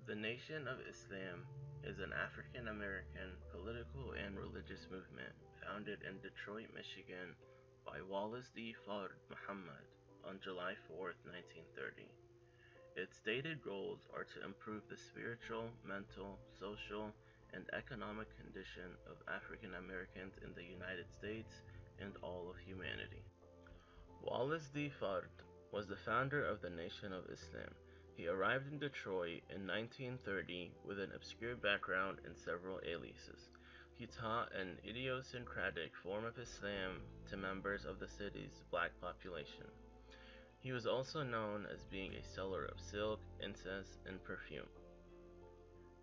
The Nation of Islam is an African American political and religious movement founded in Detroit, Michigan by Wallace D. Fard Muhammad on July 4, 1930. Its stated goals are to improve the spiritual, mental, social, and economic condition of African Americans in the United States and all of humanity. Wallace D. Fard was the founder of the Nation of Islam. He arrived in Detroit in 1930 with an obscure background and several aliases. He taught an idiosyncratic form of Islam to members of the city's black population. He was also known as being a seller of silk, incense, and perfume.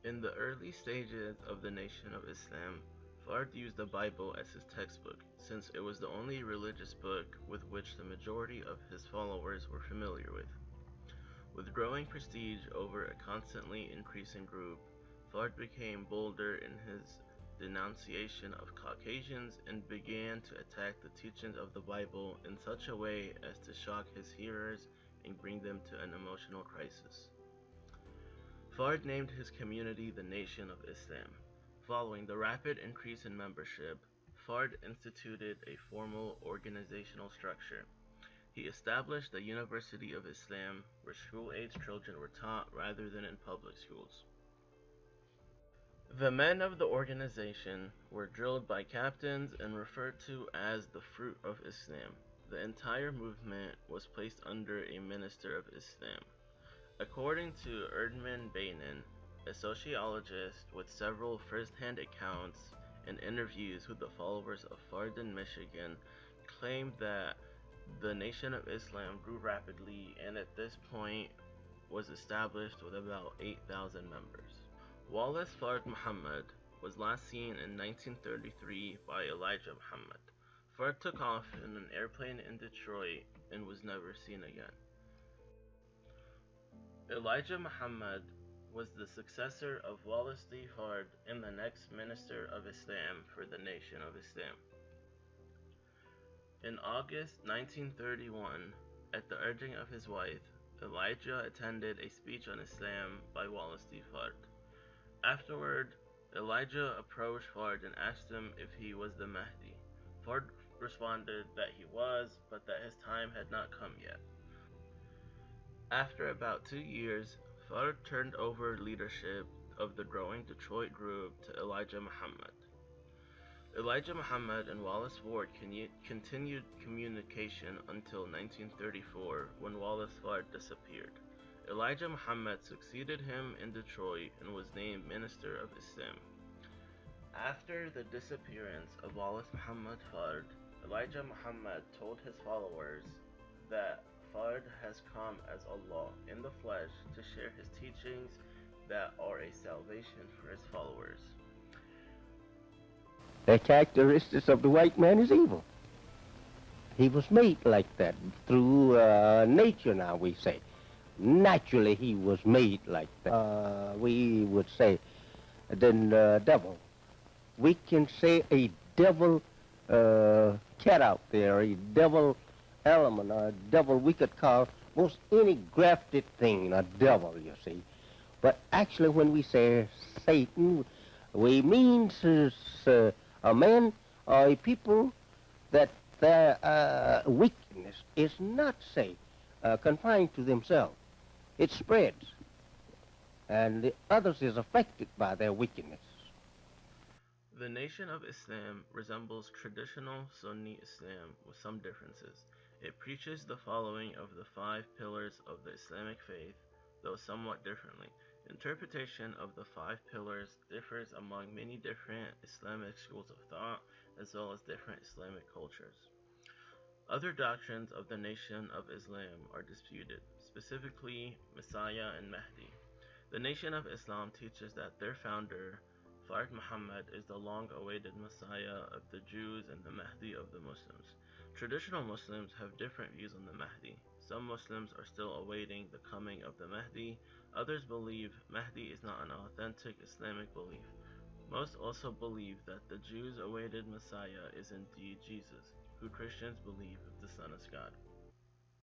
In the early stages of the Nation of Islam, Fard used the Bible as his textbook, since it was the only religious book with which the majority of his followers were familiar with. With growing prestige over a constantly increasing group, Fard became bolder in his denunciation of Caucasians and began to attack the teachings of the Bible in such a way as to shock his hearers and bring them to an emotional crisis. Fard named his community the Nation of Islam. Following the rapid increase in membership, Fard instituted a formal organizational structure. He established the University of Islam, where school-age children were taught rather than in public schools. The men of the organization were drilled by captains and referred to as the Fruit of Islam. The entire movement was placed under a minister of Islam. According to Erdman Beynin, a sociologist with several first-hand accounts and interviews with the followers of Fard in Michigan, claimed that the Nation of Islam grew rapidly and at this point was established with about 8,000 members. Wallace Fard Muhammad was last seen in 1933 by Elijah Muhammad. Fard took off in an airplane in Detroit and was never seen again. Elijah Muhammad was the successor of Wallace D. Fard and the next Minister of Islam for the Nation of Islam. In August 1931, at the urging of his wife, Elijah attended a speech on Islam by Wallace D. Fard. Afterward, Elijah approached Fard and asked him if he was the Mahdi. Fard responded that he was, but that his time had not come yet. After about 2 years, Fard turned over leadership of the growing Detroit group to Elijah Muhammad. Elijah Muhammad and Wallace Fard continued communication until 1934, when Wallace Fard disappeared. Elijah Muhammad succeeded him in Detroit and was named Minister of Islam. After the disappearance of Wallace Muhammad Fard, Elijah Muhammad told his followers that Fard has come as Allah in the flesh to share his teachings that are a salvation for his followers. The characteristics of the white man is evil. He was made like that through nature, now we say. Naturally, he was made like that. We would say, the devil. We can say a devil cat out there, a devil element, a devil we could call most any grafted thing a devil, you see. But actually, when we say Satan, we mean a man or a people that their wickedness is not, say, confined to themselves. It spreads, and the others is affected by their wickedness. The Nation of Islam resembles traditional Sunni Islam with some differences. It preaches the following of the 5 pillars of the Islamic faith, though somewhat differently. Interpretation of the 5 pillars differs among many different Islamic schools of thought, as well as different Islamic cultures. Other doctrines of the Nation of Islam are disputed, specifically Messiah and Mahdi. The Nation of Islam teaches that their founder, Fard Muhammad, is the long-awaited Messiah of the Jews and the Mahdi of the Muslims. Traditional Muslims have different views on the Mahdi. Some Muslims are still awaiting the coming of the Mahdi. Others believe Mahdi is not an authentic Islamic belief. Most also believe that the Jews' awaited Messiah is indeed Jesus, who Christians believe is the Son of God.